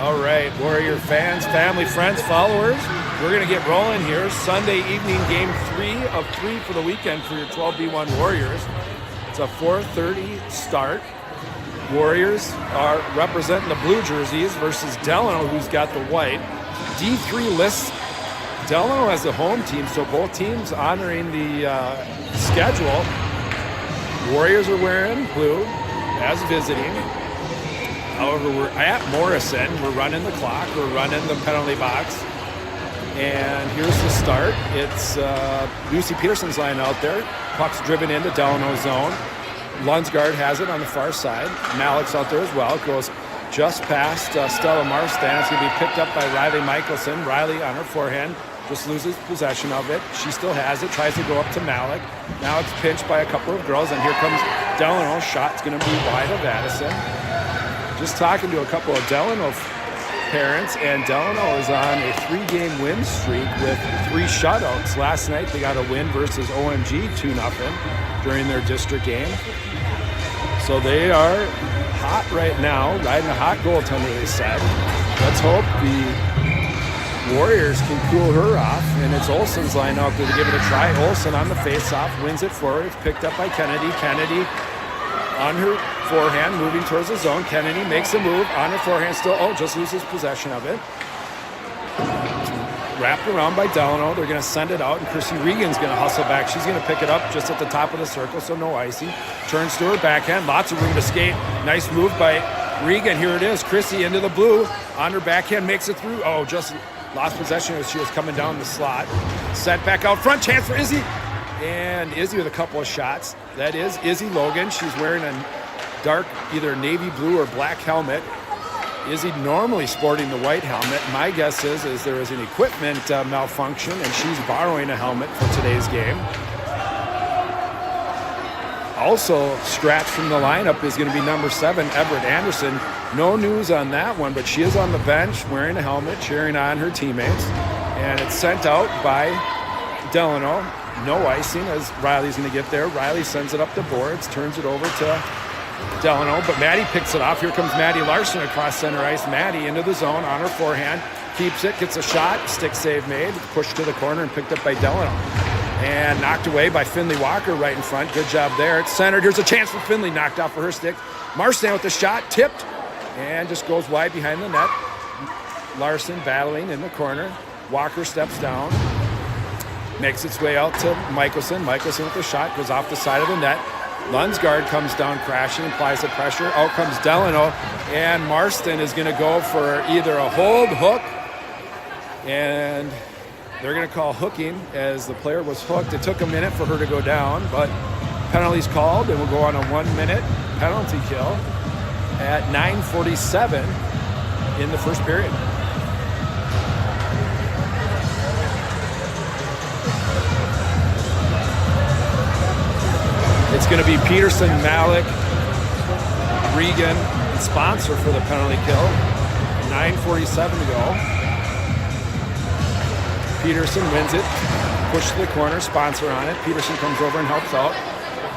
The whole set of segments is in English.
All right, Warrior fans, family, friends, followers, we're going to get rolling here. Sunday evening, game 3 of 3 for the weekend for your 12v1 Warriors. It's a 4:30 start. Warriors are representing the blue jerseys versus Delano, who's got the white. D3 lists Delano as the home team, so both teams honoring the schedule. Warriors are wearing blue as visiting. However, we're at Morrison. We're running the clock. We're running the penalty box. And here's the start. It's Lucy Peterson's line out there. Puck's driven into Delano's zone. Lunsgaard has it on the far side. Malik's out there as well. It goes just past Stella Marstan. It's going to be picked up by Riley Michelson. Riley on her forehand just loses possession of it. She still has it. Tries to go up to Malik. Now it's pinched by a couple of girls. And here comes Delano. Shot's going to be wide of Addison. Just talking to a couple of Delano parents, and Delano is on a 3-game win streak with 3 shutouts. Last night they got a win versus OMG 2-0 during their district game. So they are hot right now, riding a hot goaltender, they said. Let's hope the Warriors can cool her off, and it's Olsen's line out there to give it a try. Olsen on the face-off, wins it forward. It's picked up by Kennedy. Kennedy on her forehand, moving towards the zone. Kennedy makes a move on her forehand still. Oh, just loses possession of it. Wrapped around by Delano. They're going to send it out, and Chrissy Regan's going to hustle back. She's going to pick it up just at the top of the circle, so no icing. Turns to her backhand. Lots of room to skate. Nice move by Regan. Here it is. Chrissy into the blue. On her backhand, makes it through. Oh, just lost possession as she was coming down the slot. Set back out front. Chance for Izzy. And Izzy with a couple of shots. That is Izzy Logan. She's wearing a dark, either navy blue or black helmet. Izzy normally sporting the white helmet. My guess is there is an equipment malfunction, and she's borrowing a helmet for today's game. Also, scratched from the lineup is going to be number 7, Everett Anderson. No news on that one, but she is on the bench wearing a helmet, cheering on her teammates. And it's sent out by Delano. No icing as Riley's going to get there. Riley sends it up the boards, turns it over to Delano, but Maddie picks it off. Here comes Maddie Larson across center ice. Maddie into the zone on her forehand. Keeps it, gets a shot. Stick save made. Pushed to the corner and picked up by Delano. And knocked away by Finley Walker right in front. Good job there. It's centered. Here's a chance for Finley. Knocked off for her stick. Marstan with the shot. Tipped. And just goes wide behind the net. Larson battling in the corner. Walker steps down. Makes its way out to Michelson. Michelson with the shot. Goes off the side of the net. Lunsgaard comes down crashing, applies the pressure. Out comes Delano. And Marston is going to go for either a hold, hook. And they're going to call hooking as the player was hooked. It took a minute for her to go down, but penalty's called, and we'll go on a 1-minute penalty kill at 9:47 in the first period. It's going to be Peterson, Malik, Regan, and sponsor for the penalty kill. 9:47 to go. Peterson wins it. Push to the corner, sponsor on it. Peterson comes over and helps out.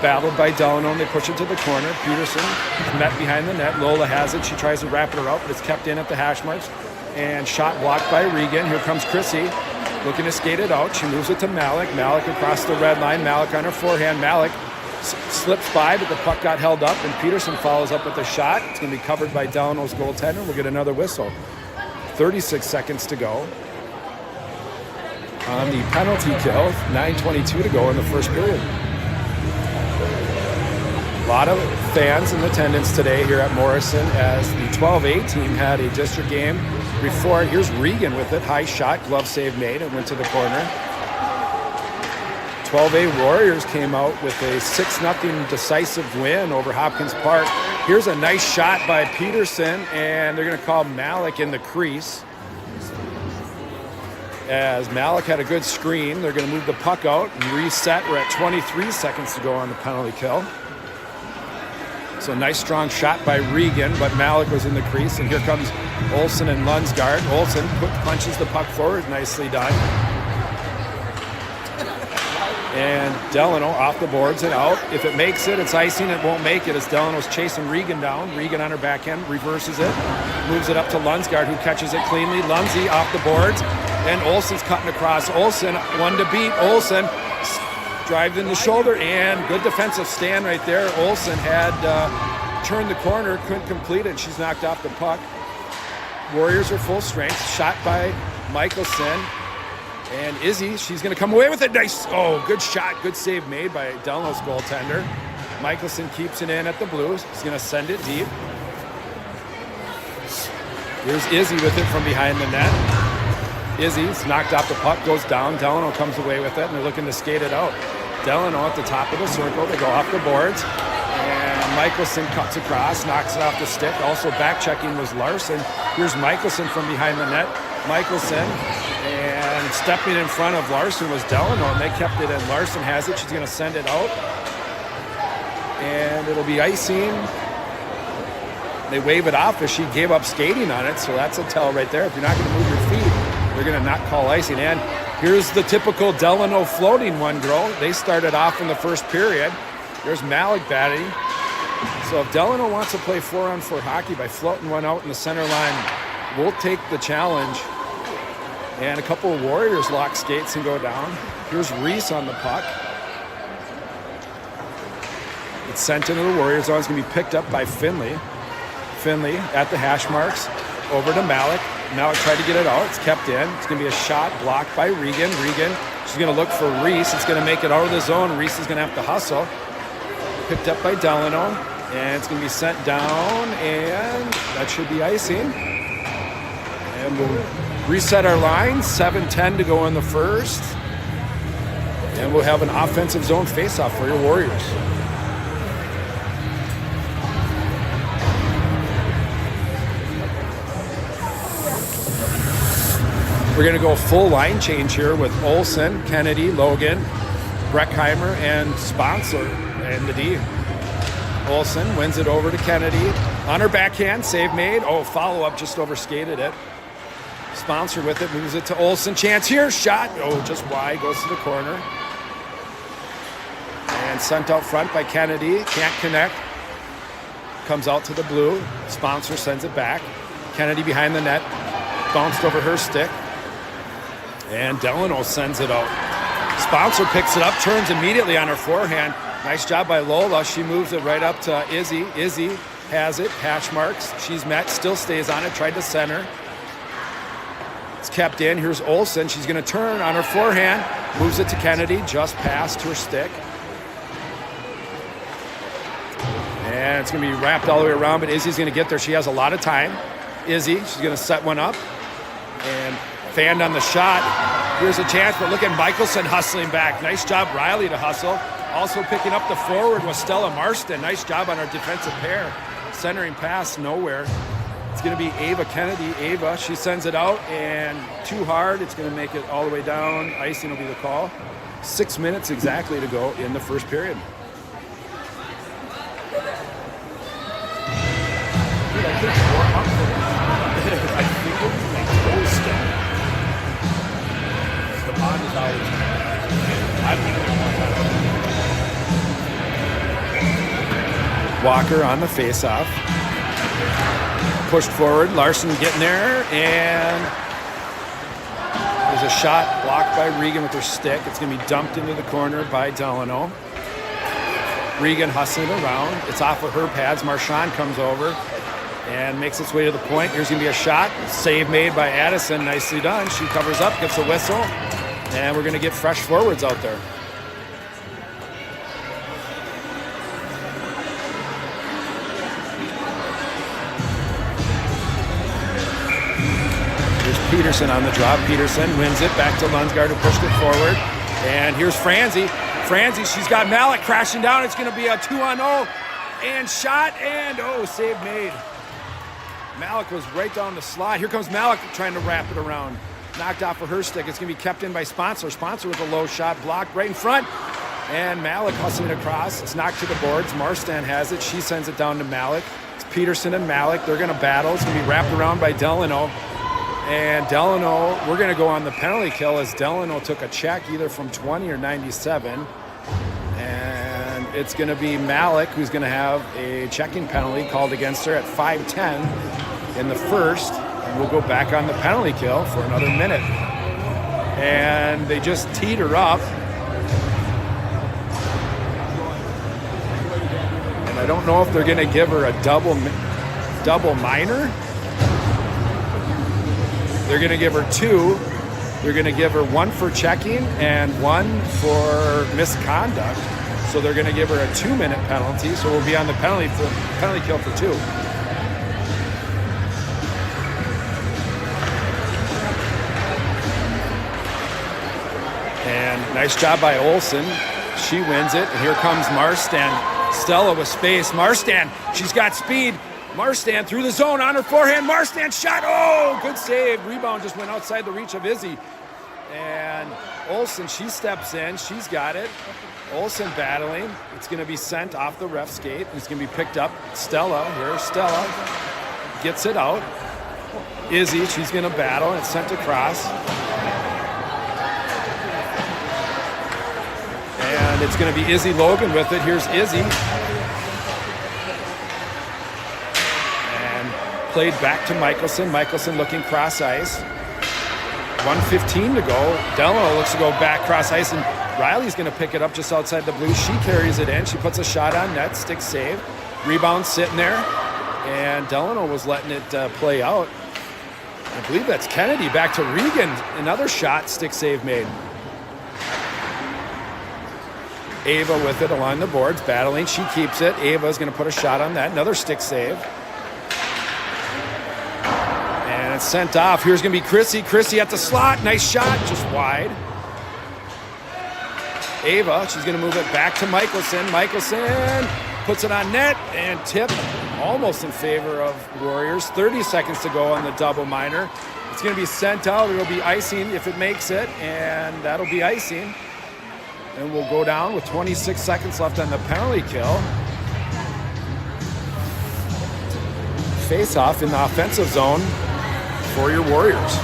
Battled by Delano, and they push it to the corner. Peterson is met behind the net. Lola has it. She tries to wrap it out, but it's kept in at the hash marks. And shot blocked by Regan. Here comes Chrissy, looking to skate it out. She moves it to Malik. Malik across the red line. Malik on her forehand. Malik slips by, but the puck got held up, and Peterson follows up with a shot. It's going to be covered by Delano's goaltender. We'll get another whistle. 36 seconds to go on the penalty kill. 9:22 to go in the first period. A lot of fans in attendance today here at Morrison as the 12A team had a district game before. Here's Regan with it. High shot, glove save made, and went to the corner. 12A Warriors came out with a 6-0 decisive win over Hopkins Park. Here's a nice shot by Peterson, and they're going to call Malik in the crease. As Malik had a good screen, they're going to move the puck out and reset. We're at 23 seconds to go on the penalty kill. So nice strong shot by Regan, but Malik was in the crease, and here comes Olsen and Lunsgaard. Olsen punches the puck forward, nicely done. And Delano off the boards and out. If it makes it, it's icing. It won't make it as Delano's chasing Regan down. Regan on her backhand, reverses it, moves it up to Lunsgaard, who catches it cleanly. Lundsey off the boards, and Olsen's cutting across. Olsen, one to beat. Olsen drives in the shoulder, and good defensive stand right there. Olsen had turned the corner, couldn't complete it. She's knocked off the puck. Warriors are full strength. Shot by Michelson. And Izzy, she's going to come away with it. Nice. Oh, good shot. Good save made by Delano's goaltender. Michelson keeps it in at the Blues. He's going to send it deep. Here's Izzy with it from behind the net. Izzy's knocked off the puck, goes down. Delano comes away with it, and they're looking to skate it out. Delano at the top of the circle. They go off the boards. And Michelson cuts across, knocks it off the stick. Also back-checking was Larson. Here's Michelson from behind the net. Michelson, and stepping in front of Larson was Delano, and they kept it in. Larson has it. She's going to send it out. And it'll be icing. They wave it off as she gave up skating on it, so that's a tell right there. If you're not going to move your feet, they're going to not call icing. And here's the typical Delano floating one, girl. They started off in the first period. There's Malik batting. So if Delano wants to play 4-on-4 hockey by floating one out in the center line, we'll take the challenge. And a couple of Warriors lock skates and go down. Here's Reese on the puck. It's sent into the Warriors zone. It's going to be picked up by Finley. Finley at the hash marks. Over to Malik. Malik tried to get it out. It's kept in. It's going to be a shot blocked by Regan. Regan, she's going to look for Reese. It's going to make it out of the zone. Reese is going to have to hustle. Picked up by Delano. And it's going to be sent down. And that should be icing. And we'll reset our line. 7:10 to go in the first. And we'll have an offensive zone faceoff for your Warriors. We're going to go full line change here with Olsen, Kennedy, Logan, Breckheimer, and Sponsor and the D. Olsen wins it over to Kennedy. On her backhand, save made. Oh, follow-up, just overskated it. Sponsor with it, moves it to Olsen. Chance here, shot. Oh, just wide, goes to the corner. And sent out front by Kennedy. Can't connect. Comes out to the blue. Sponsor sends it back. Kennedy behind the net. Bounced over her stick. And Delano sends it out. Sponsor picks it up, turns immediately on her forehand. Nice job by Lola. She moves it right up to Izzy. Izzy has it, hash marks. She's met, still stays on it, tried to center. It's kept in. Here's Olsen. She's going to turn on her forehand. Moves it to Kennedy, just past her stick. And it's going to be wrapped all the way around, but Izzy's going to get there. She has a lot of time. Izzy, she's going to set one up. And fanned on the shot. Here's a chance, but look at Michelson hustling back. Nice job, Riley, to hustle. Also picking up the forward was Stella Marston. Nice job on our defensive pair. Centering pass, nowhere. It's going to be Ava Kennedy. Ava, she sends it out, and too hard. It's going to make it all the way down. Icing will be the call. 6 minutes exactly to go in the first period. Dude, I think more up for this. I think it was like toe step. The bond is always. I think they want that. Walker on the face-off. Pushed forward. Larson getting there, and there's a shot blocked by Regan with her stick. It's going to be dumped into the corner by Delano. Regan hustling around. It's off of her pads. Marchand comes over and makes its way to the point. Here's going to be a shot. Save made by Addison. Nicely done. She covers up, gets a whistle, and we're going to get fresh forwards out there. Peterson on the drop. Peterson wins it back to Lunsgaard, who pushed it forward. And here's Franzi. Franzi, she's got Malik crashing down. It's going to be a 2-on-0. And shot, and save made. Malik was right down the slot. Here comes Malik trying to wrap it around. Knocked off of her stick. It's going to be kept in by Sponsor. Sponsor with a low shot blocked right in front. And Malik hustling across. It's knocked to the boards. Marstan has it. She sends it down to Malik. It's Peterson and Malik. They're going to battle. It's going to be wrapped around by Delano. And Delano, we're going to go on the penalty kill as Delano took a check either from 20 or 97. And it's going to be Malik who's going to have a checking penalty called against her at 5:10 in the first. And we'll go back on the penalty kill for another minute. And they just teed her up. And I don't know if they're going to give her a double minor. They're going to give her 2. They're going to give her 1 for checking and 1 for misconduct. So they're going to give her a 2-minute penalty. So we'll be on the penalty kill for 2. And nice job by Olsen. She wins it. And here comes Marstan. Stella with space. Marstan, she's got speed. Marstan through the zone on her forehand. Marstan shot. Oh, good save. Rebound just went outside the reach of Izzy. And Olsen, she steps in. She's got it. Olsen battling. It's going to be sent off the ref skate. It's going to be picked up. Stella, here, Stella gets it out. Izzy, she's going to battle. And it's sent across. And it's going to be Izzy Logan with it. Here's Izzy. Played back to Michelson. Michelson looking cross ice. 1:15 to go. Delano looks to go back cross ice, and Riley's going to pick it up just outside the blue. She carries it in. She puts a shot on net. Stick save. Rebound sitting there. And Delano was letting it play out. I believe that's Kennedy. Back to Regan. Another shot. Stick save made. Ava with it along the boards. Battling. She keeps it. Ava's going to put a shot on that. Another stick save. It's sent off. Here's going to be Chrissy. Chrissy at the slot. Nice shot. Just wide. Ava, she's going to move it back to Michelson. Michelson puts it on net and tip almost in favor of Warriors. 30 seconds to go on the double minor. It's going to be sent out. It'll be icing if it makes it, and that'll be icing. And we'll go down with 26 seconds left on the penalty kill. Face off in the offensive zone for your Warriors.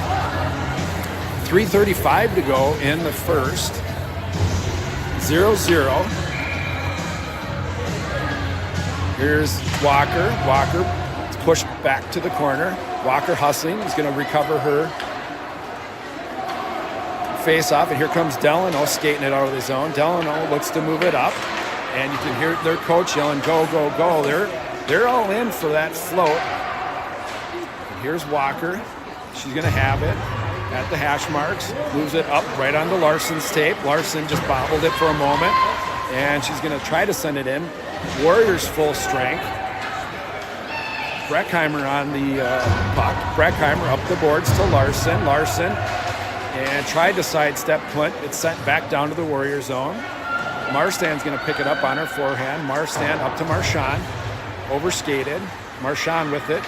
3:35 to go in the first. 0-0. Here's Walker. Walker pushed back to the corner. Walker hustling. He's going to recover her face off. And here comes Delano skating it out of the zone. Delano looks to move it up. And you can hear their coach yelling, go, go, go. They're all in for that float. And here's Walker. She's going to have it at the hash marks. Moves it up right onto Larson's tape. Larson just bobbled it for a moment. And she's going to try to send it in. Warriors full strength. Breckheimer on the puck. Breckheimer up the boards to Larson. Larson and tried to sidestep Clint. It's sent back down to the Warrior zone. Marstan's going to pick it up on her forehand. Marstan up to Marchand. Overskated. Marchand with it.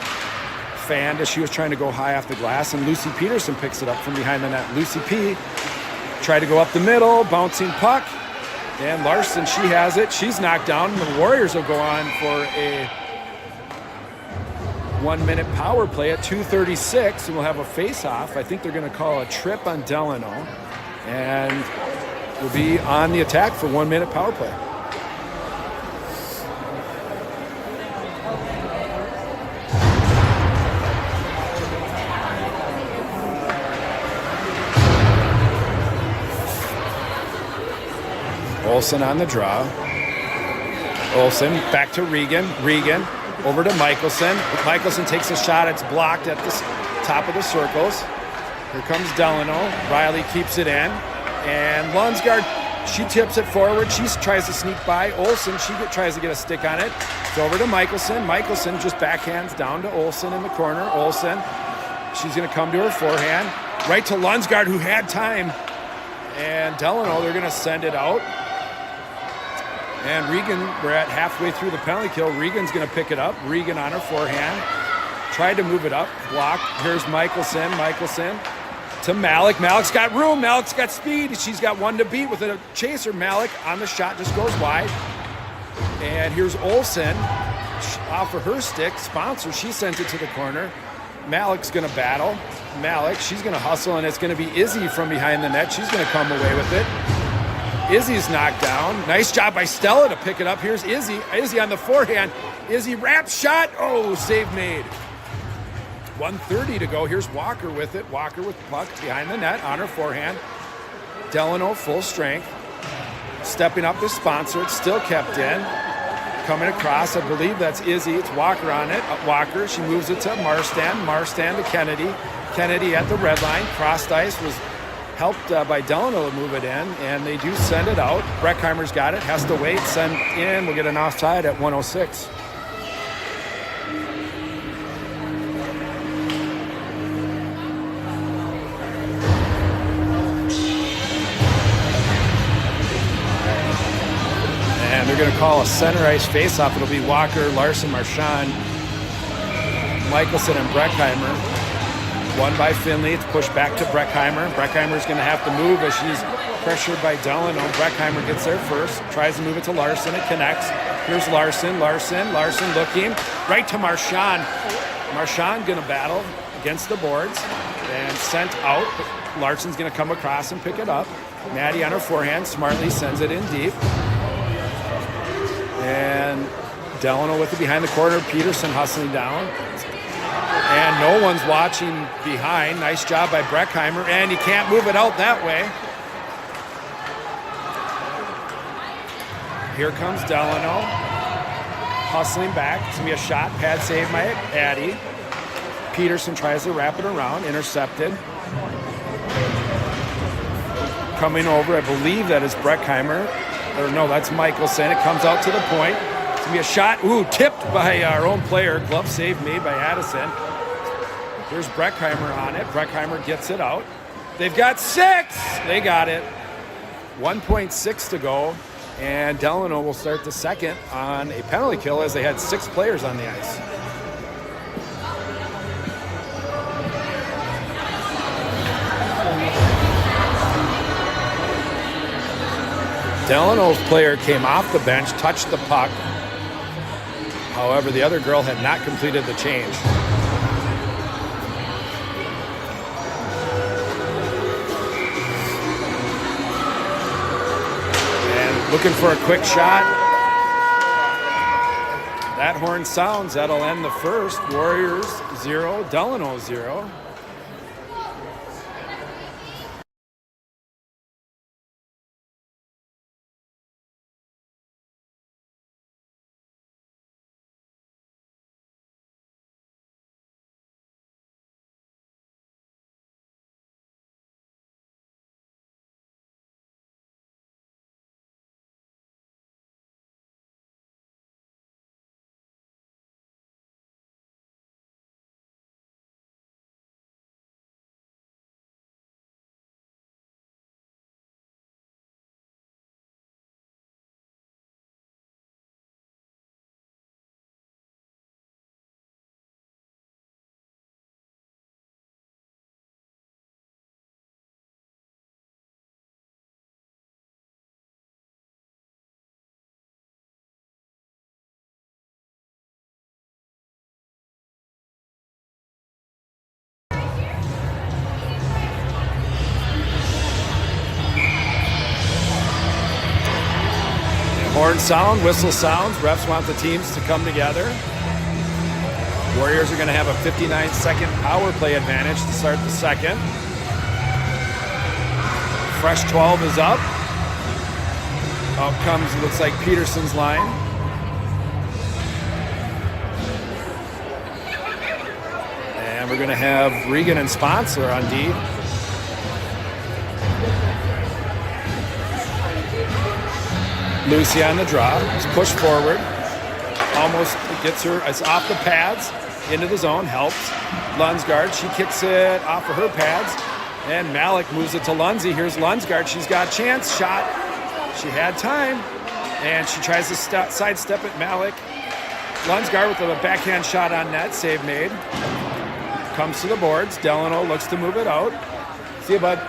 Fanned as she was trying to go high off the glass, and Lucy Peterson picks it up from behind the net. Lucy P tried to go up the middle, bouncing puck, and Larson, she has it. She's knocked down, and the Warriors will go on for a 1-minute power play at 2:36, and we'll have a face-off. I think they're going to call a trip on Delano, and we'll be on the attack for 1-minute power play. Olsen on the draw. Olsen back to Regan. Regan over to Michelson. Michelson takes a shot. It's blocked at the top of the circles. Here comes Delano. Riley keeps it in. And Lunsgaard, she tips it forward. She tries to sneak by. Olsen, she tries to get a stick on it. It's over to Michelson. Michelson just backhands down to Olsen in the corner. Olsen, she's going to come to her forehand. Right to Lunsgaard, who had time. And Delano, they're going to send it out. And Regan, we're at halfway through the penalty kill. Regan's going to pick it up. Regan on her forehand. Tried to move it up. Blocked. Here's Michelson. Michelson to Malik. Malik's got room. Malik's got speed. She's got one to beat with a chaser. Malik on the shot just goes wide. And here's Olsen off of her stick. Sponsor, she sends it to the corner. Malik's going to battle. Malik, she's going to hustle, and it's going to be Izzy from behind the net. She's going to come away with it. Izzy's knocked down. Nice job by Stella to pick it up. Here's Izzy. Izzy on the forehand. Izzy wrap shot. Oh, save made. 1:30 to go. Here's Walker with it. Walker with the puck behind the net on her forehand. Delano full strength. Stepping up the sponsor. It's still kept in. Coming across, I believe that's Izzy. It's Walker on it. Walker, she moves it to Marstand. Marstand to Kennedy. Kennedy at the red line. Crossed ice, was helped by Delano to move it in, and they do send it out. Breckheimer's got it, has to wait, send in. We'll get an offside at 1:06. And they're going to call a center ice faceoff. It'll be Walker, Larson, Marchand, Michelson, and Breckheimer. Won by Finley. It's pushed back to Breckheimer. Breckheimer's going to have to move as she's pressured by Delano. Breckheimer gets there first, tries to move it to Larson. It connects. Here's Larson looking right to Marchand. Marchand going to battle against the boards and sent out. Larson's going to come across and pick it up. Maddie on her forehand smartly sends it in deep. And Delano with it behind the corner. Peterson hustling down. And no one's watching behind. Nice job by Breckheimer. And he can't move it out that way. Here comes Delano. Hustling back. It's going to be a shot. Pad save by Addie. Peterson tries to wrap it around. Intercepted. Coming over, I believe that is Breckheimer. Or no, that's Michelson. It comes out to the point. It's going to be a shot. Ooh, tipped by our own player. Glove save made by Addison. Here's Breckheimer on it. Breckheimer gets it out. They've got 6. They got it. 1.6 to go. And Delano will start the second on a penalty kill as they had 6 players on the ice. Delano's player came off the bench, touched the puck. However, the other girl had not completed the change. And looking for a quick shot. That horn sounds. That'll end the first. Warriors 0, Delano 0. Horn sound, whistle sounds. Refs want the teams to come together. Warriors are going to have a 59-second power play advantage to start the second. Fresh 12 is up. Out comes, it looks like Peterson's line. And we're going to have Regan and Sponsor on D. Lucy on the draw. It's pushed forward. Almost gets her. It's off the pads. Into the zone. Helps. Lunsgaard. She kicks it off of her pads. And Malik moves it to Lundsey. Here's Lunsgaard. She's got a chance. Shot. She had time. And she tries to sidestep at Malik. Lunsgaard with a backhand shot on net. Save made. Comes to the boards. Delano looks to move it out. See you, bud.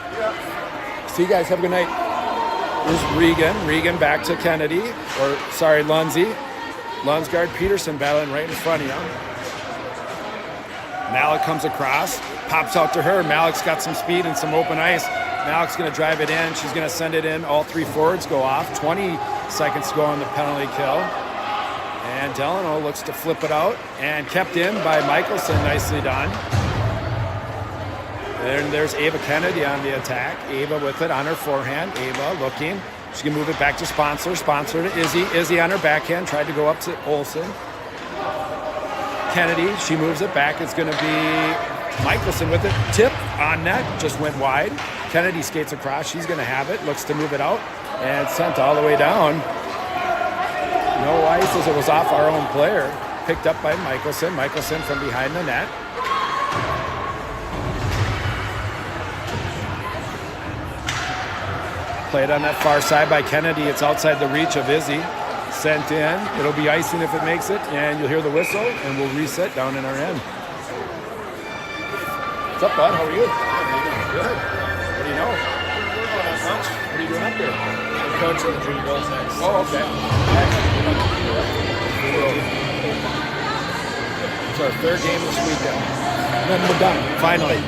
See you guys. Have a good night. Here's Regan. Regan back to Kennedy. Lundsey. Lunsgaard, Peterson battling right in front of him. Malik comes across, pops out to her. Malik's got some speed and some open ice. Malik's going to drive it in. She's going to send it in. All 3 forwards go off. 20 seconds to go on the penalty kill. And Delano looks to flip it out and kept in by Michelson. Nicely done. And there's Ava Kennedy on the attack. Ava with it on her forehand. Ava looking. She can move it back to Sponsor. Sponsor to Izzy. Izzy on her backhand. Tried to go up to Olsen. Kennedy, she moves it back. It's going to be Michelson with it. Tip on net. Just went wide. Kennedy skates across. She's going to have it. Looks to move it out. And sent all the way down. No ice as it was off our own player. Picked up by Michelson. Michelson from behind the net. Played on that far side by Kennedy. It's outside the reach of Izzy. Sent in. It'll be icing if it makes it. And you'll hear the whistle. And we'll reset down in our end. What's up, bud? How are you? Good. What do you know? What are you doing up there? I'm coaching the junior girls next. Oh, okay. It's our 3rd game this weekend. And then we're done, finally.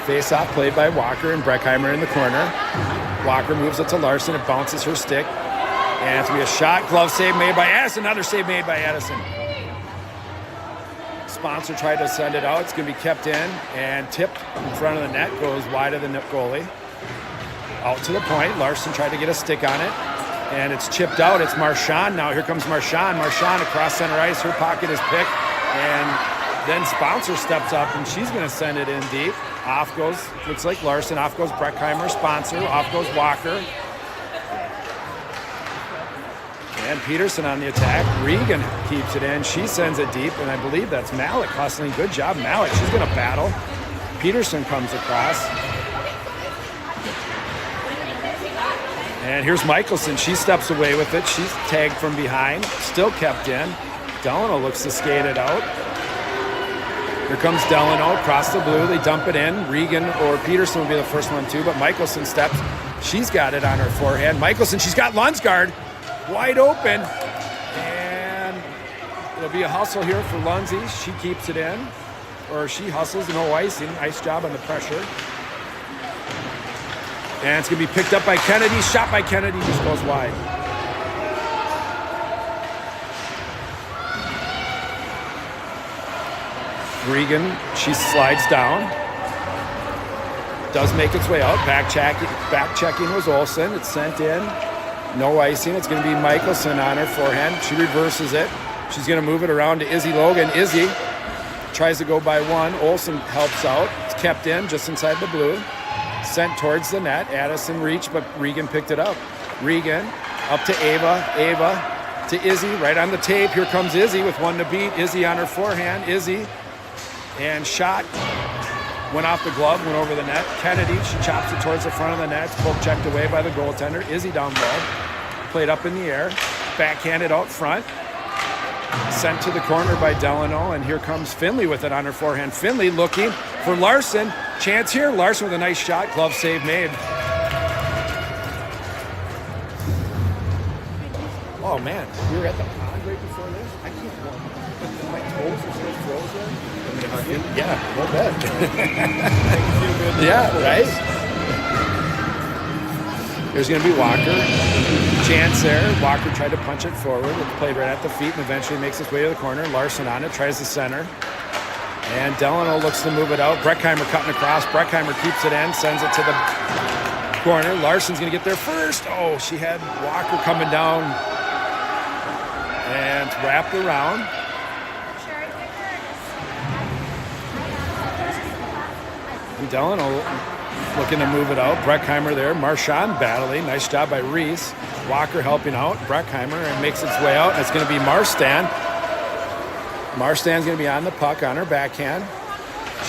Face-off played by Walker and Breckheimer in the corner. Walker moves it to Larson. It bounces her stick. And it's going to be a shot. Glove save made by Addison. Another save made by Addison. Sponsor tried to send it out. It's going to be kept in and tipped in front of the net. Goes wide of the net goalie. Out to the point. Larson tried to get a stick on it. And it's chipped out. It's Marchand now. Here comes Marchand. Marchand across center ice. Her pocket is picked. And then Sponsor steps up and she's going to send it in deep. Off goes, looks like Larson. Off goes Breckheimer. Sponsor. Off goes Walker. And Peterson on the attack. Regan keeps it in. She sends it deep, and I believe that's Malik hustling. Good job, Malik. She's going to battle. Peterson comes across. And here's Michelson. She steps away with it. She's tagged from behind. Still kept in. Delano looks to skate it out. Here comes Delano across the blue. They dump it in. Regan or Peterson will be the first one too, but Michelson steps. She's got it on her forehand. Michelson, she's got Lunsgaard. Wide open, and it'll be a hustle here for Lundsey. She keeps it in, or she hustles, no icing. Nice job on the pressure. And it's going to be picked up by Kennedy. Shot by Kennedy, just goes wide. Regan, she slides down. Does make its way out. Back checking was Olsen. It's sent in. No icing. It's going to be Michelson on her forehand. She reverses it. She's going to move it around to Izzy Logan. Izzy tries to go by one. Olsen helps out. It's kept in just inside the blue. Sent towards the net. Addison reached, but Regan picked it up. Regan up to Ava. Ava to Izzy. Right on the tape. Here comes Izzy with one to beat. Izzy on her forehand. Izzy. And shot. Went off the glove, went over the net. Kennedy, she chops it towards the front of the net. Poke checked away by the goaltender. Izzy down low. Played up in the air. Backhanded out front. Sent to the corner by Delano. And here comes Finley with it on her forehand. Finley looking for Larson. Chance here. Larson with a nice shot. Glove save made. Oh, man. We were at the pond right before this. I can't go. My toes are still frozen. Yeah, well bet. Yeah, right? There's going to be Walker. Chance there. Walker tried to punch it forward. It played right at the feet and eventually makes its way to the corner. Larson on it, tries the center. And Delano looks to move it out. Breckheimer cutting across. Breckheimer keeps it in, sends it to the corner. Larson's going to get there first. Oh, she had Walker coming down and wrapped around. Delano looking to move it out. Breckheimer there. Marchand battling. Nice job by Reese. Walker helping out. Breckheimer and makes its way out. It's going to be Marstand. Marstand's going to be on the puck on her backhand.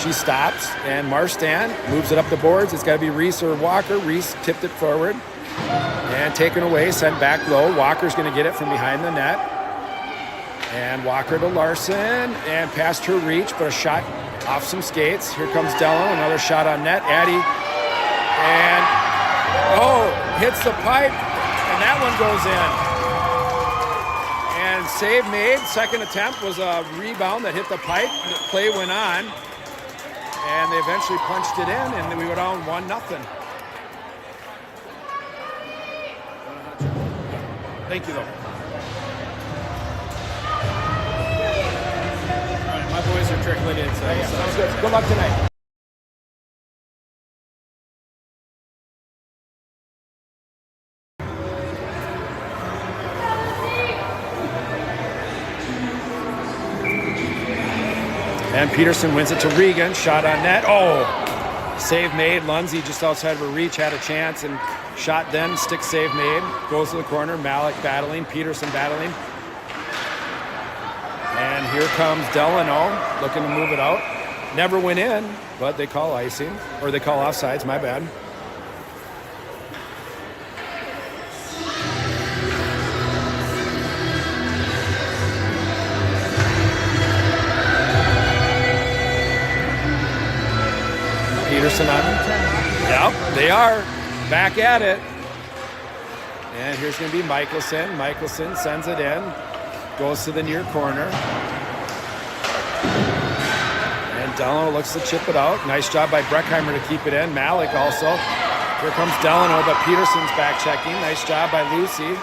She stops, and Marstand moves it up the boards. It's got to be Reese or Walker. Reese tipped it forward and taken away, sent back low. Walker's going to get it from behind the net. And Walker to Larson, and past her reach, but a shot off some skates. Here comes Delano, another shot on net. Addie, and hits the pipe, and that one goes in. And save made. Second attempt was a rebound that hit the pipe. The play went on, and they eventually punched it in, and we were down 1-0. Thank you, though. All right, my boys are trickling in, so Sounds good. Good luck tonight. And Peterson wins it to Regan. Shot on net. Oh, save made. Lundsey just outside of her reach had a chance and shot then. Stick save made. Goes to the corner. Malik battling. Peterson battling. And here comes Delano looking to move it out. Never went in, but they call icing. Or they call offsides. My bad. Peterson on. Yep, they are back at it. And here's going to be Michelson. Michelson sends it in. Goes to the near corner. And Delano looks to chip it out. Nice job by Breckheimer to keep it in. Malik also. Here comes Delano, but Peterson's back checking. Nice job by Lucy.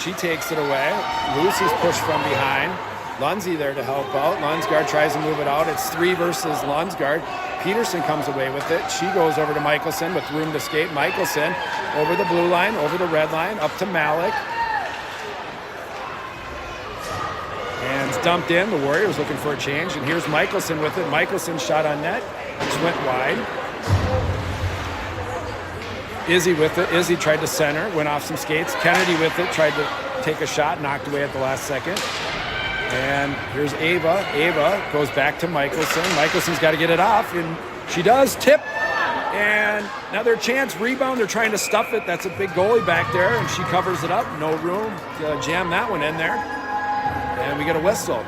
She takes it away. Lucy's pushed from behind. Lundsey there to help out. Lunsgaard tries to move it out. It's 3 versus Lunsgaard. Peterson comes away with it. She goes over to Michelson with room to skate. Michelson over the blue line, over the red line, up to Malik. And it's dumped in. The Warriors looking for a change. And here's Michelson with it. Michelson shot on net. Just went wide. Izzy with it. Izzy tried to center. Went off some skates. Kennedy with it. Tried to take a shot. Knocked away at the last second. And here's Ava. Ava goes back to Michelson. Michelson's got to get it off, and she does. Tip. And another chance. Rebound. They're trying to stuff it. That's a big goalie back there, and she covers it up. No room to jam that one in there. And we get a whistle.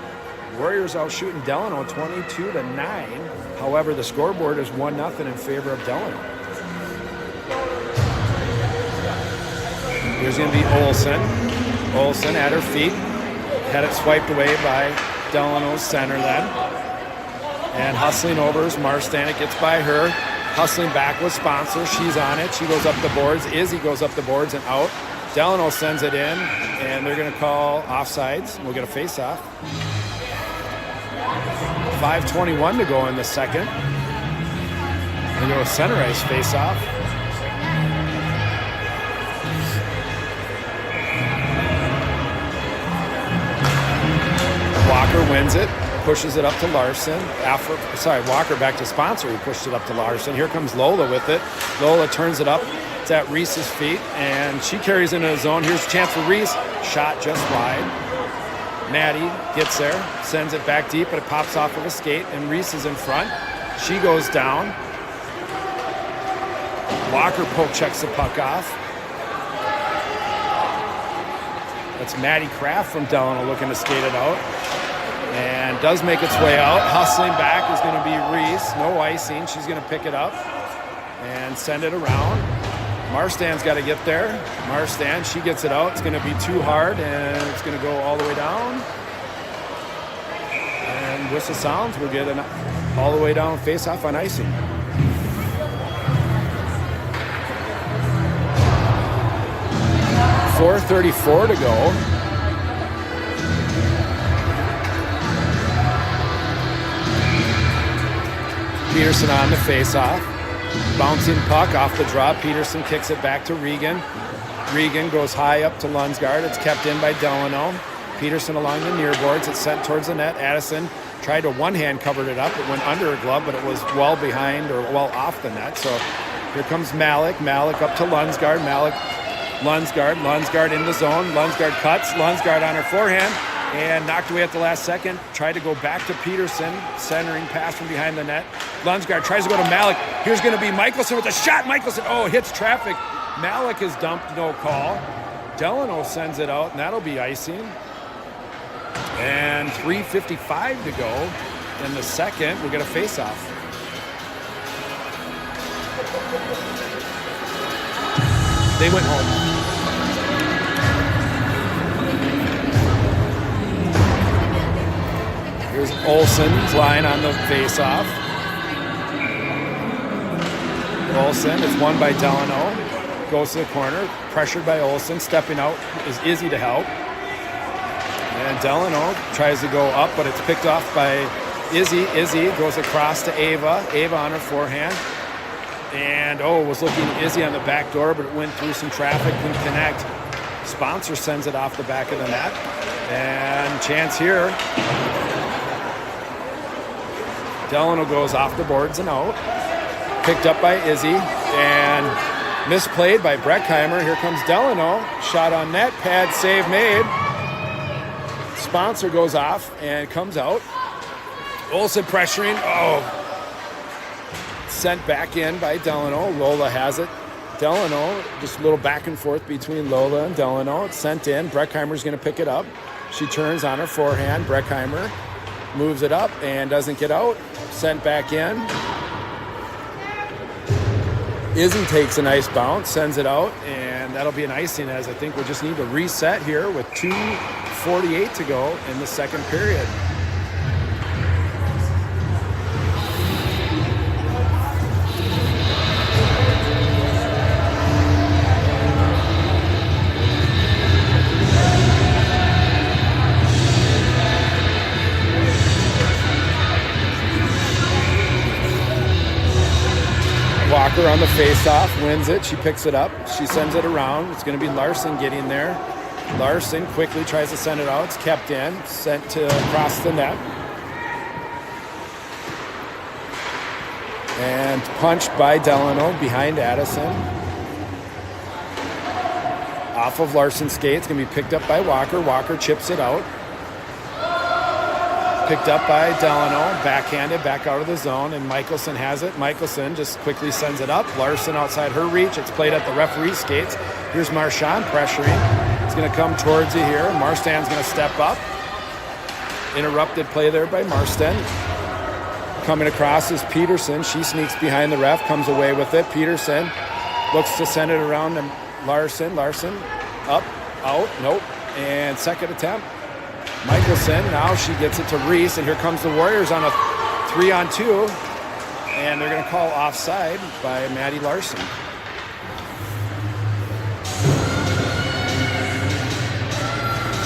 Warriors out shooting Delano 22-9. However, the scoreboard is 1-0 in favor of Delano. Here's going to be Olsen. Olsen at her feet. Had it swiped away by Delano's center then. And hustling over is Marstan. It gets by her. Hustling back with Sponsor. She's on it. She goes up the boards. Izzy goes up the boards and out. Delano sends it in, and they're going to call offsides. We'll get a face-off. 5:21 to go in the second. They go a center ice face-off. Walker wins it, pushes it up to Larson. Walker back to Sponsor. He pushed it up to Larson. Here comes Lola with it. Lola turns it up. It's at Reese's feet, and she carries into the zone. Here's a chance for Reese. Shot just wide. Maddie gets there, sends it back deep, but it pops off of a skate, and Reese is in front. She goes down. Walker poke checks the puck off. That's Maddie Kraft from Delano looking to skate it out. And does make its way out. Hustling back is going to be Reese. No icing. She's going to pick it up and send it around. Marstan's got to get there. Marstan, she gets it out. It's going to be too hard, and it's going to go all the way down. And whistle sounds. We'll get an all the way down face-off on icing. .434 to go. Peterson on the face-off. Bouncing puck off the draw. Peterson kicks it back to Regan. Regan goes high up to Lunsgaard. It's kept in by Delano. Peterson along the near boards. It's sent towards the net. Addison tried to one-hand covered it up. It went under her glove, but it was well behind or well off the net. So here comes Malik. Malik up to Lunsgaard. Lunsgaard in the zone. Lunsgaard cuts. Lunsgaard on her forehand and knocked away at the last second. Tried to go back to Peterson. Centering pass from behind the net. Lunsgaard tries to go to Malik. Here's going to be Michelson with a shot. Michelson, hits traffic. Malik is dumped, no call. Delano sends it out, and that'll be icing. And 3:55 to go in the second. We'll get a face-off. They went home. Here's Olsen's line on the face-off. Olsen, it's won by Delano. Goes to the corner, pressured by Olsen. Stepping out is Izzy to help. And Delano tries to go up, but it's picked off by Izzy. Izzy goes across to Ava. Ava on her forehand. And, was looking at Izzy on the back door, but it went through some traffic, couldn't connect. Sponsor sends it off the back of the net. And chance here. Delano goes off the boards and out. Picked up by Izzy. And misplayed by Breckheimer. Here comes Delano. Shot on net. Pad save made. Sponsor goes off and comes out. Olsen pressuring. Sent back in by Delano. Lola has it. Delano, just a little back and forth between Lola and Delano. It's sent in. Breckheimer's going to pick it up. She turns on her forehand. Breckheimer moves it up and doesn't get out. Sent back in. Izzy takes a nice bounce, sends it out, and that'll be an icing, as I think we just need to reset here with 2:48 to go in the second period. Walker on the face-off, wins it. She picks it up. She sends it around. It's going to be Larson getting there. Larson quickly tries to send it out. It's kept in. Sent to across the net. And punched by Delano behind Addison. Off of Larson's skate. It's going to be picked up by Walker. Walker chips it out. Picked up by Delano, backhanded, back out of the zone, and Michelson has it. Michelson just quickly sends it up. Larson outside her reach. It's played at the referee's skates. Here's Marchand pressuring. It's going to come towards you here. Marstand's going to step up. Interrupted play there by Marston. Coming across is Peterson. She sneaks behind the ref, comes away with it. Peterson looks to send it around to Larson. Larson up, out, nope. And second attempt. Michelson, now she gets it to Reese, and here comes the Warriors on a 3-on-2, and they're going to call offside by Maddie Larson.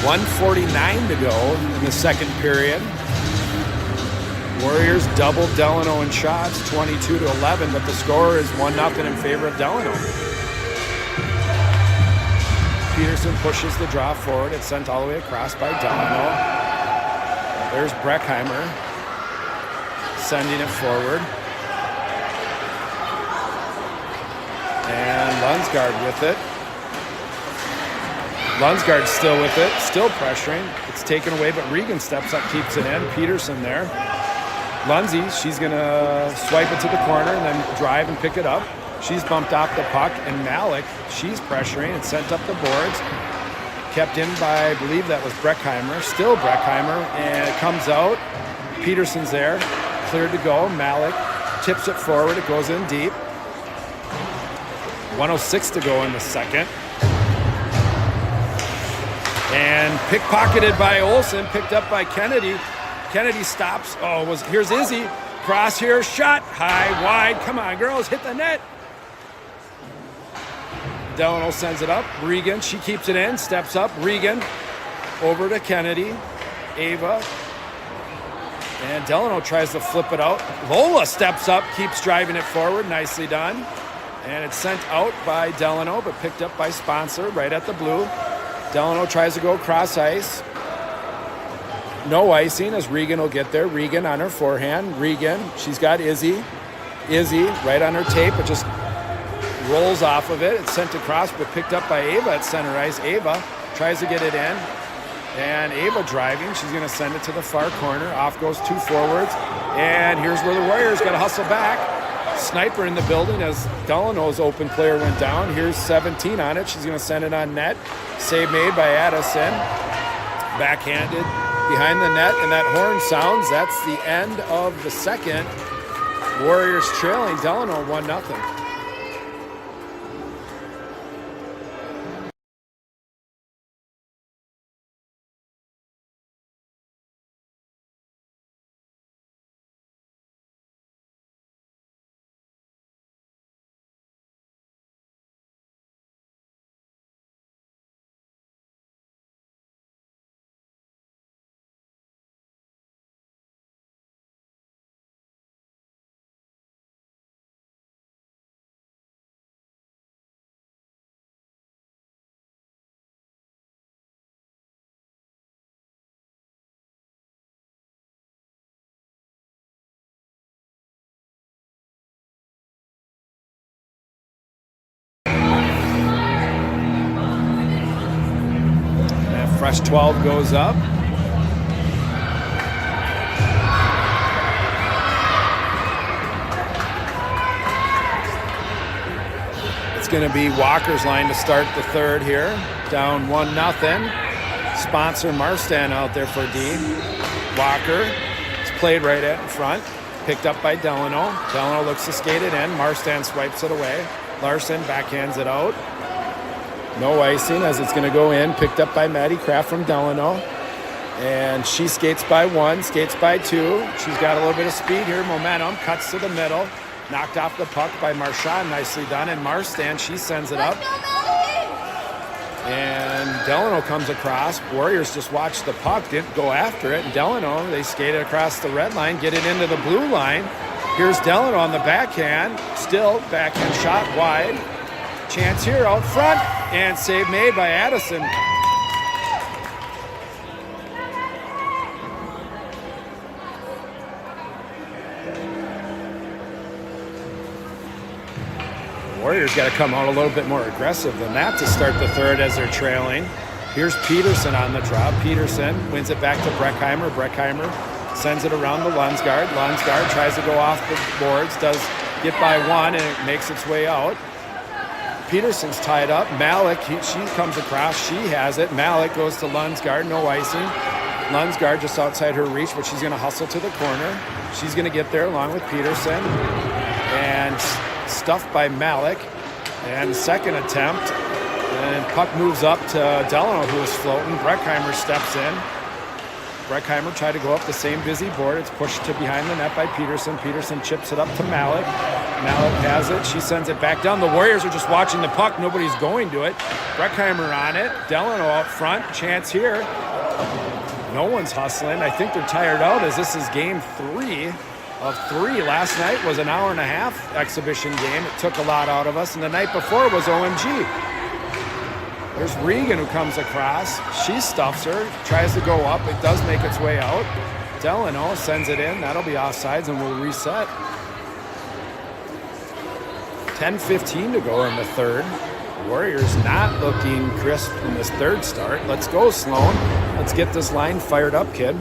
.149 to go in the second period. Warriors doubled Delano in shots, 22-11, but the score is 1-0 in favor of Delano. Peterson pushes the draw forward. It's sent all the way across by Delano. There's Breckheimer sending it forward. And Lunsgaard with it. Lunsgaard's still with it, still pressuring. It's taken away, but Regan steps up, keeps it in. Peterson there. Lundsey, she's going to swipe it to the corner and then drive and pick it up. She's bumped off the puck, and Malik, she's pressuring. It's sent up the boards. Kept in by, I believe that was Breckheimer. Still Breckheimer, and it comes out. Peterson's there, cleared to go. Malik tips it forward. It goes in deep. 1:06 to go in the second. And pickpocketed by Olsen, picked up by Kennedy. Kennedy stops. Here's Izzy. Cross here, shot, high, wide. Come on, girls, hit the net. Delano sends it up. Regan, she keeps it in, steps up. Regan over to Kennedy. Ava. And Delano tries to flip it out. Lola steps up, keeps driving it forward. Nicely done. And it's sent out by Delano, but picked up by Sponsor right at the blue. Delano tries to go across ice. No icing as Regan will get there. Regan on her forehand. Regan, she's got Izzy. Izzy right on her tape, but just rolls off of it. It's sent across, but picked up by Ava at center ice. Ava tries to get it in. And Ava driving. She's going to send it to the far corner. Off goes two forwards. And here's where the Warriors got to hustle back. Sniper in the building as Delano's open player went down. Here's 17 on it. She's going to send it on net. Save made by Addison. Backhanded behind the net, and that horn sounds. That's the end of the second. Warriors trailing Delano 1-0. Last 12 goes up. It's going to be Walker's line to start the third here. Down 1-0. Sponsor Marstan out there for D. Walker. It's played right out in front. Picked up by Delano. Delano looks to skate it in. Marstan swipes it away. Larson backhands it out. No icing as it's going to go in. Picked up by Maddie Kraft from Delano. And she skates by 1, skates by 2. She's got a little bit of speed here. Momentum. Cuts to the middle. Knocked off the puck by Marchand. Nicely done. And Marstan, she sends it up. And Delano comes across. Warriors just watched the puck, didn't go after it. And Delano, they skated across the red line, get it into the blue line. Here's Delano on the backhand. Still backhand shot wide. Chance here out front. And save made by Addison. Warriors got to come out a little bit more aggressive than that to start the third as they're trailing. Here's Peterson on the drop. Peterson wins it back to Breckheimer. Breckheimer sends it around the Lunsgaard. Lunsgaard tries to go off the boards, does get by 1, and it makes its way out. Peterson's tied up. Malik, she comes across. She has it. Malik goes to Lunsgaard. No icing. Lunsgaard just outside her reach, but she's going to hustle to the corner. She's going to get there along with Peterson. And stuffed by Malik. And second attempt. And puck moves up to Delano, who is floating. Breckheimer steps in. Breckheimer tried to go up the same busy board. It's pushed to behind the net by Peterson. Peterson chips it up to Malik. Malik has it. She sends it back down. The Warriors are just watching the puck. Nobody's going to it. Breckheimer on it. Delano up front. Chance here. No one's hustling. I think they're tired out as this is game 3 of 3. Last night was an hour and a half exhibition game. It took a lot out of us. And the night before was OMG. There's Regan who comes across. She stuffs her, tries to go up. It does make its way out. Delano sends it in. That'll be offsides and we'll reset. 10:15 to go in the third. Warriors not looking crisp in this third start. Let's go, Sloan. Let's get this line fired up, kid.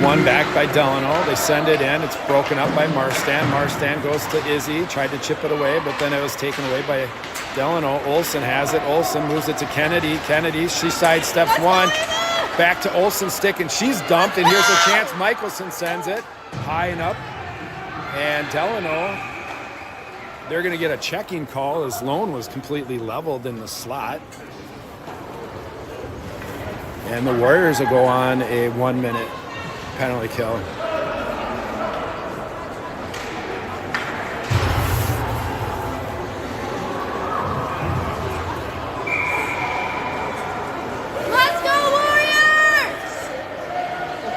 One back by Delano. They send it in. It's broken up by Marstan. Marstan goes to Izzy. Tried to chip it away, but then it was taken away by Delano. Olsen has it. Olsen moves it to Kennedy. Kennedy, she sidesteps one. Back to Olsen's stick, and she's dumped. And here's a chance. Michelson sends it high and up. And Delano, they're going to get a checking call as Lone was completely leveled in the slot. And the Warriors will go on a 1-minute penalty kill. Let's go Warriors!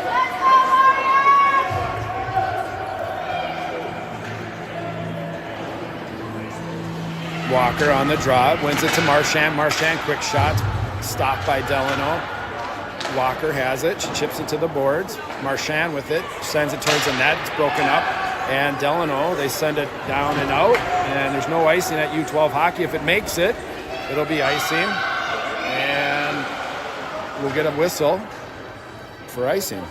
Let's go Warriors! Walker on the draw, wins it to Marchand. Marchand, quick shot, stopped by Delano. Walker has it. She chips it to the boards. Marchand with it. Sends it towards the net. It's broken up. And Delano, they send it down and out. And there's no icing at U12 hockey. If it makes it, it'll be icing. And we'll get a whistle for icing.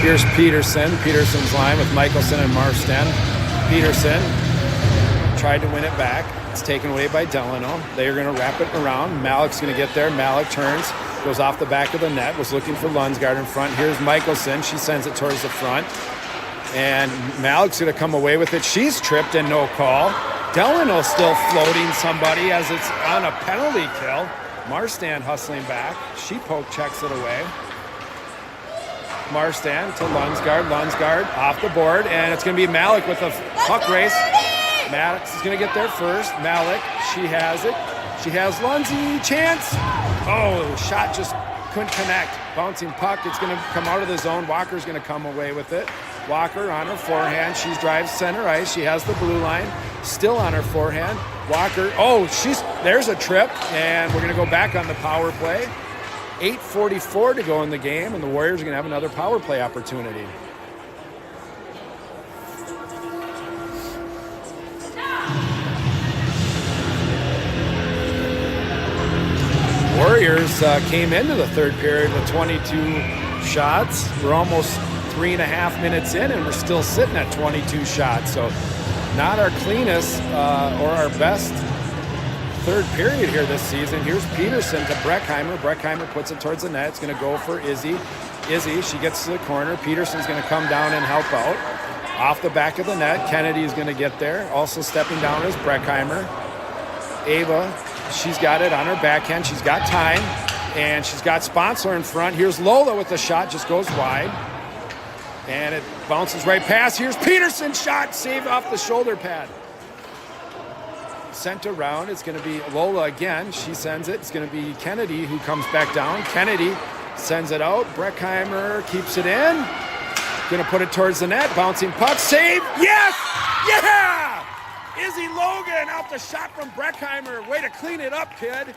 Here's Peterson. Peterson's line with Michelson and Marstan. Peterson tried to win it back. It's taken away by Delano. They are going to wrap it around. Malik's going to get there. Malik turns, goes off the back of the net, was looking for Lunsgaard in front. Here's Michelson. She sends it towards the front. And Malik's going to come away with it. She's tripped and no call. Delano still floating somebody as it's on a penalty kill. Marstan hustling back. She poke checks it away. Marstan to Lunsgaard. Lunsgaard off the board, and it's going to be Malik with a puck race. Malik is going to get there first. Malik, she has it. She has Lundsey. Chance. Oh, shot just couldn't connect. Bouncing puck. It's going to come out of the zone. Walker's going to come away with it. Walker on her forehand. She drives center ice. She has the blue line. Still on her forehand. Walker, there's a trip, and we're going to go back on the power play. 8:44 to go in the game, and the Warriors are going to have another power play opportunity. Warriors came into the third period with 22 shots. We're almost 3.5 minutes in, and we're still sitting at 22 shots. So not our cleanest or our best third period here this season. Here's Peterson to Breckheimer. Breckheimer puts it towards the net. It's going to go for Izzy. Izzy, she gets to the corner. Peterson's going to come down and help out. Off the back of the net, Kennedy is going to get there. Also stepping down is Breckheimer. Ava, she's got it on her backhand. She's got time, and she's got Sponsor in front. Here's Lola with the shot, just goes wide. And it bounces right past. Here's Peterson's shot, saved off the shoulder pad. Sent around, it's going to be Lola again. She sends it. It's going to be Kennedy who comes back down. Kennedy sends it out. Breckheimer keeps it in. Going to put it towards the net. Bouncing puck, save. Yes! Yeah! Izzy Logan out the shot from Breckheimer. Way to clean it up, kid.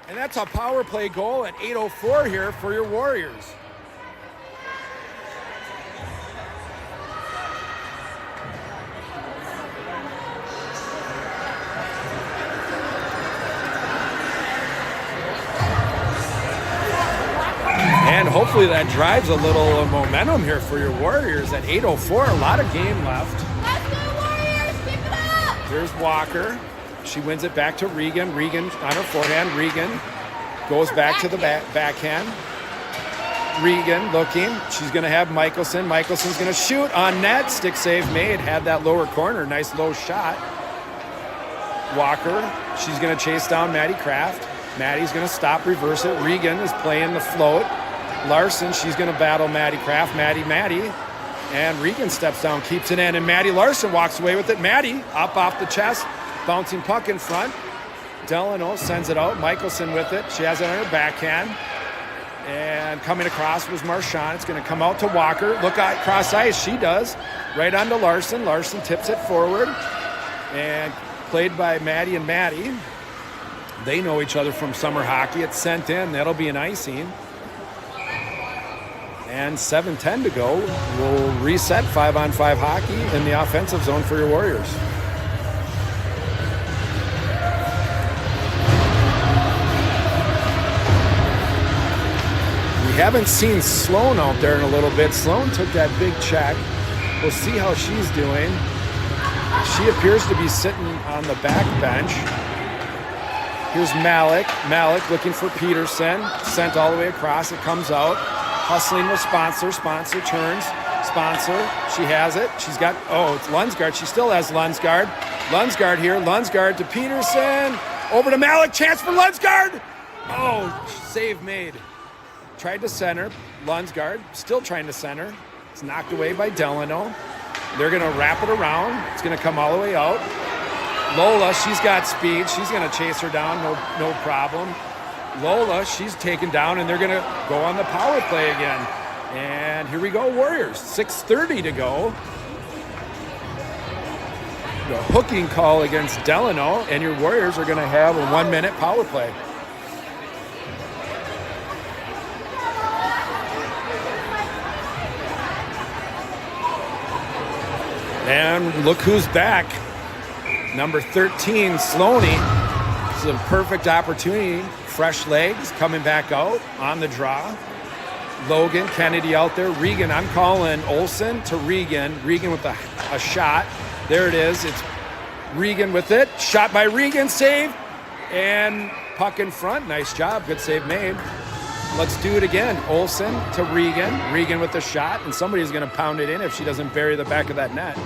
And that's a power play goal at 8:04 here for your Warriors. And hopefully that drives a little momentum here for your Warriors at 8:04. A lot of game left. Let's go, Warriors! Keep it up! Here's Walker. She wins it back to Regan. Regan on her forehand. Regan goes back to the backhand. Regan looking. She's going to have Michelson. Michelson's going to shoot on net. Stick save made. Had that lower corner. Nice low shot. Walker. She's going to chase down Maddie Kraft. Maddie's going to stop, reverse it. Regan is playing the float. Larson, she's going to battle Maddie Kraft. Maddie. And Regan steps down, keeps it in, and Maddie Larson walks away with it. Maddie up off the chest, bouncing puck in front. Delano sends it out. Michelson with it. She has it on her backhand. And coming across was Marchand. It's going to come out to Walker. Look out, cross ice. She does. Right on to Larson. Larson tips it forward. And played by Maddie and Maddie. They know each other from summer hockey. It's sent in. That'll be an icing. And 7:10 to go. We'll reset 5-on-5 hockey in the offensive zone for your Warriors. We haven't seen Sloan out there in a little bit. Sloan took that big check. We'll see how she's doing. She appears to be sitting on the back bench. Here's Malik. Malik looking for Peterson. Sent all the way across. It comes out. Hustling with Sponsor. Sponsor turns. Sponsor. She has it. She's got, it's Lunsgaard. She still has Lunsgaard. Lunsgaard here. Lunsgaard to Peterson. Over to Malik. Chance for Lunsgaard. Save made. Tried to center. Lunsgaard still trying to center. It's knocked away by Delano. They're going to wrap it around. It's going to come all the way out. Lola, she's got speed. She's going to chase her down, no problem. Lola, she's taken down, and they're going to go on the power play again. And here we go, Warriors. 6:30 to go. The hooking call against Delano, and your Warriors are going to have a 1-minute power play. And look who's back. Number 13, Sloaney. This is a perfect opportunity. Fresh legs coming back out on the draw. Logan, Kennedy out there. Regan, I'm calling Olsen to Regan. Regan with a shot. There it is. It's Regan with it. Shot by Regan, save. And puck in front. Nice job. Good save made. Let's do it again. Olsen to Regan. Regan with the shot. And somebody's going to pound it in if she doesn't bury the back of that net.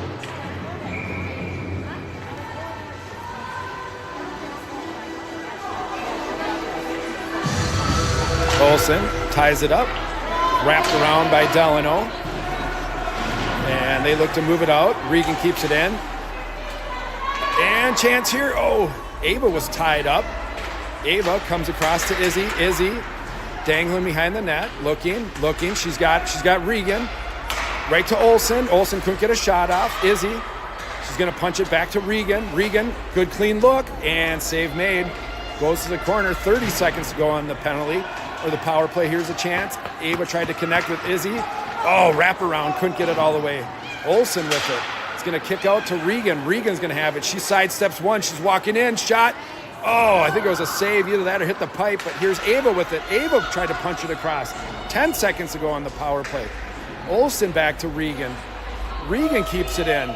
Olsen ties it up, wrapped around by Delano, and they look to move it out. Regan keeps it in, and chance here. Ava was tied up. Ava comes across to Izzy. Izzy dangling behind the net, looking. She's got Regan. Right to Olsen. Olsen couldn't get a shot off. Izzy. She's going to punch it back to Regan. Regan, good clean look, and save made. Goes to the corner. 30 seconds to go on the penalty, or the power play. Here's a chance. Ava tried to connect with Izzy. Oh, wraparound. Couldn't get it all the way. Olsen with it. It's going to kick out to Regan. Regan's going to have it. She sidesteps one. She's walking in. Shot. Oh, I think it was a save. Either that or hit the pipe. But here's Ava with it. Ava tried to punch it across. 10 seconds to go on the power play. Olsen back to Regan. Regan keeps it in.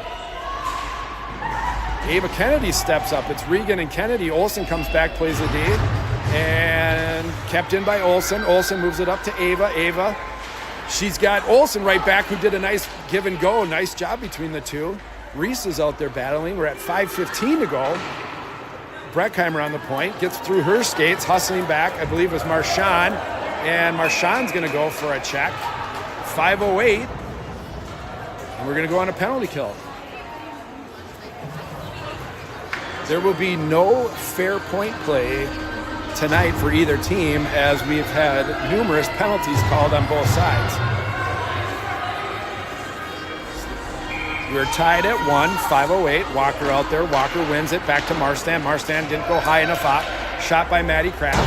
Ava Kennedy steps up. It's Regan and Kennedy. Olsen comes back, plays the D. And kept in by Olsen. Olsen moves it up to Ava. Ava. She's got Olsen right back, who did a nice give and go. Nice job between the two. Reese is out there battling. We're at 5:15 to go. Breckheimer on the point. Gets through her skates. Hustling back, I believe it was Marchand. And Marchand's going to go for a check. 5:08. And we're going to go on a penalty kill. There will be no fair point play tonight for either team, as we've had numerous penalties called on both sides. We're tied at 1, 5:08. Walker out there. Walker wins it back to Marstand. Marstand didn't go high enough up. Shot by Maddie Kraft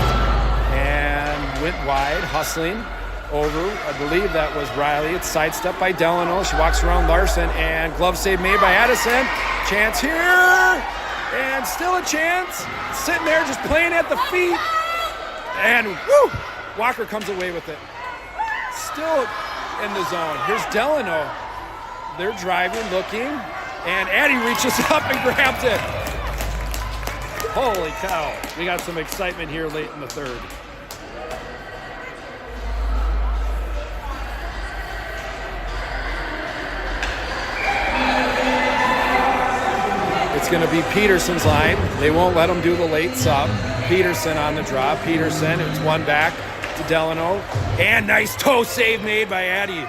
and went wide, hustling over. I believe that was Riley. It's sidestepped by Delano. She walks around Larson, and glove save made by Addison. Chance here. And still a chance. Sitting there just playing at the feet. And woo! Walker comes away with it. Still in the zone. Here's Delano. They're driving, looking. And Addie reaches up and grabs it. Holy cow. We got some excitement here late in the third. It's going to be Peterson's line. They won't let him do the late sub. Peterson on the draw. Peterson, it's one back to Delano. And nice toe save made by Addie.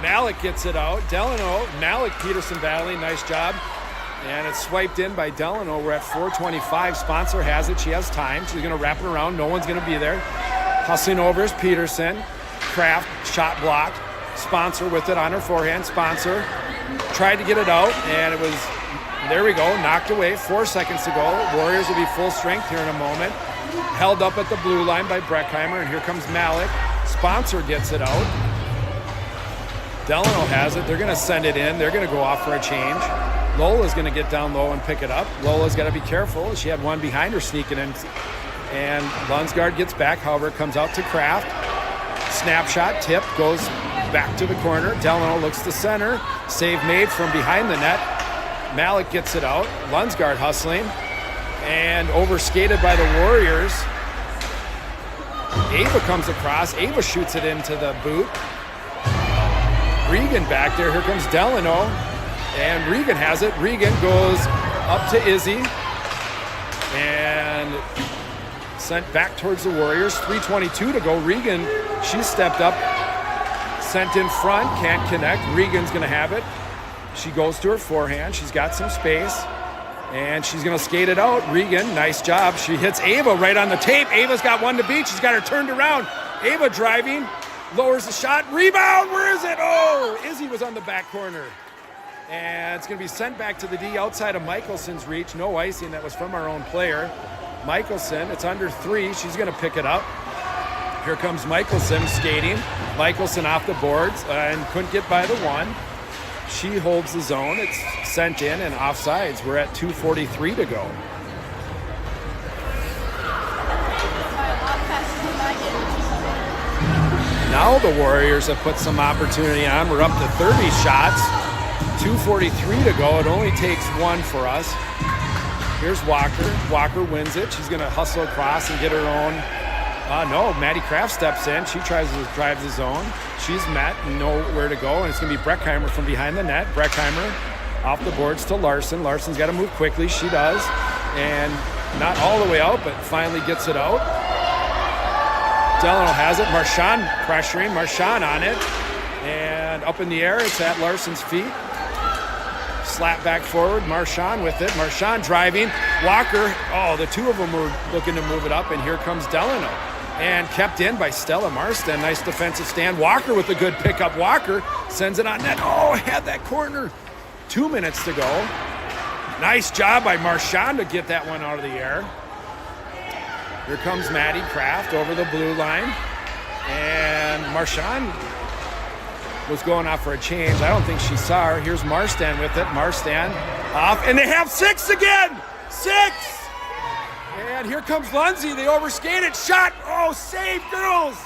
Malik gets it out. Delano, Malik, Peterson battling. Nice job. And it's swiped in by Delano. We're at 4:25. Sponsor has it. She has time. She's going to wrap it around. No one's going to be there. Hustling over is Peterson. Kraft, shot blocked. Sponsor with it on her forehand. Sponsor tried to get it out, and it was, there we go, knocked away. 4 seconds to go. Warriors will be full strength here in a moment. Held up at the blue line by Breckheimer, and here comes Malik. Sponsor gets it out. Delano has it. They're going to send it in. They're going to go off for a change. Lola's going to get down low and pick it up. Lola's got to be careful. She had one behind her sneaking in. And Lunsgaard gets back. However, it comes out to Kraft. Snapshot, tip, goes back to the corner. Delano looks to center. Save made from behind the net. Malik gets it out. Lunsgaard hustling. And overskated by the Warriors. Ava comes across. Ava shoots it into the boot. Regan back there. Here comes Delano. And Regan has it. Regan goes up to Izzy. And sent back towards the Warriors. 3:22 to go. Regan, she stepped up. Sent in front. Can't connect. Regan's going to have it. She goes to her forehand. She's got some space. And she's going to skate it out. Regan, nice job. She hits Ava right on the tape. Ava's got one to beat. She's got her turned around. Ava driving. Lowers the shot. Rebound. Where is it? Oh, Izzy was on the back corner. And it's going to be sent back to the D outside of Michelson's reach. No icing. That was from our own player. Michelson, it's under 3. She's going to pick it up. Here comes Michelson skating. Michelson off the boards and couldn't get by the one. She holds the zone. It's sent in and offsides. We're at 2:43 to go. Now the Warriors have put some opportunity on. We're up to 30 shots. 2:43 to go. It only takes one for us. Here's Walker. Walker wins it. She's going to hustle across and get her own. No, Maddie Kraft steps in. She tries to drive the zone. She's met and know where to go, and it's going to be Breckheimer from behind the net. Breckheimer off the boards to Larson. Larson's got to move quickly. She does. And not all the way out, but finally gets it out. Delano has it. Marchand pressuring. Marchand on it. And up in the air, it's at Larson's feet. Slap back forward. Marchand with it. Marchand driving. Walker. Oh, the two of them were looking to move it up, and here comes Delano. And kept in by Stella Marston. Nice defensive stand. Walker with a good pickup. Walker sends it on net. Oh, had that corner. 2 minutes to go. Nice job by Marchand to get that one out of the air. Here comes Maddie Kraft over the blue line. And Marchand was going off for a change. I don't think she saw her. Here's Marston with it. Marston off. And they have 6 again. 6! And here comes Lindsay. They overskated. Shot. Oh, save, girls.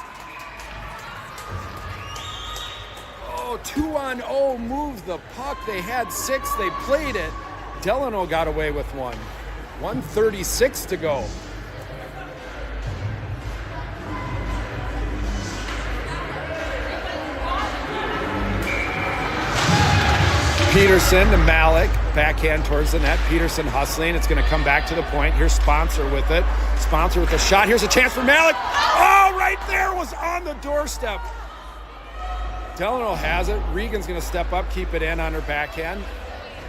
Oh, 2-on-0. Moved the puck. They had 6. They played it. Delano got away with one. 1:36 to go. Peterson to Malik, backhand towards the net. Peterson hustling. It's going to come back to the point. Here's Sponsor with it. Sponsor with the shot. Here's a chance for Malik. Oh, right there was on the doorstep. Delano has it. Regan's going to step up, keep it in on her backhand.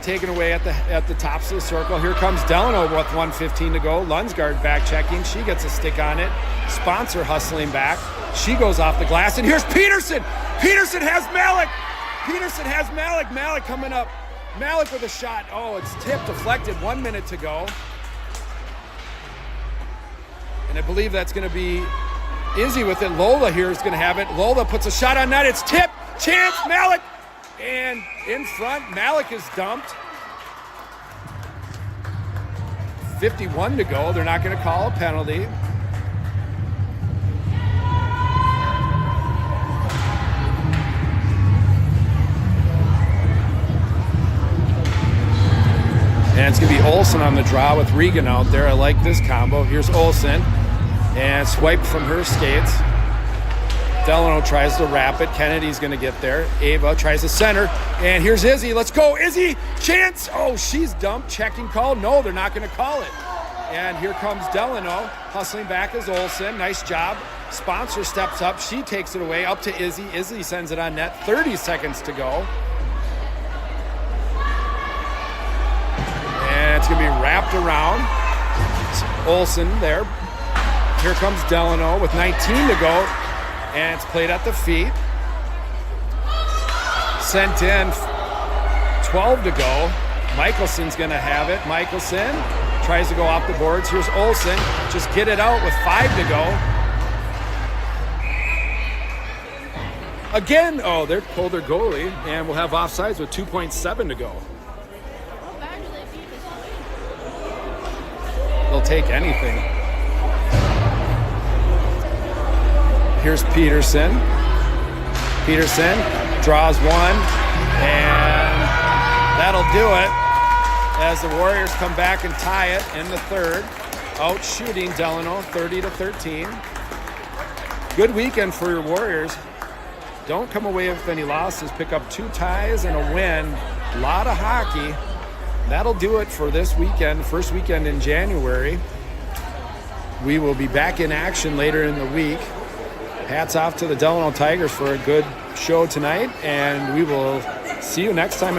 Taken away at the tops of the circle. Here comes Delano with 1:15 to go. Lunsgaard back checking. She gets a stick on it. Sponsor hustling back. She goes off the glass. And here's Peterson. Peterson has Malik. Peterson has Malik. Malik coming up. Malik with a shot. Oh, it's tipped, deflected. 1 minute to go. And I believe that's going to be Izzy with it. Lola here is going to have it. Lola puts a shot on net. It's tipped. Chance. Malik. And in front, Malik is dumped. 51 to go. They're not going to call a penalty. And it's going to be Olsen on the draw with Regan out there. I like this combo. Here's Olsen. And swipe from her skates. Delano tries to wrap it. Kennedy's going to get there. Ava tries to center. And here's Izzy. Let's go, Izzy. Chance. Oh, she's dumped. Checking call. No, they're not going to call it. And here comes Delano. Hustling back is Olsen. Nice job. Sponsor steps up. She takes it away. Up to Izzy. Izzy sends it on net. 30 seconds to go. And it's going to be wrapped around. Olsen there. Here comes Delano with 19 to go. And it's played at the feet. Sent in. 12 to go. Michelson's going to have it. Michelson tries to go off the boards. Here's Olsen. Just get it out with 5 to go. Again, oh, they pulled their goalie. And we'll have offsides with 2.7 to go. They'll take anything. Here's Peterson. Peterson draws one, and that'll do it as the Warriors come back and tie it in the third. Out shooting Delano 30-13. Good weekend for your Warriors. Don't come away with any losses. Pick up 2 ties and a win. A lot of hockey. That'll do it for this weekend, first weekend in January. We will be back in action later in the week. Hats off to the Delano Tigers for a good show tonight, and we will see you next time.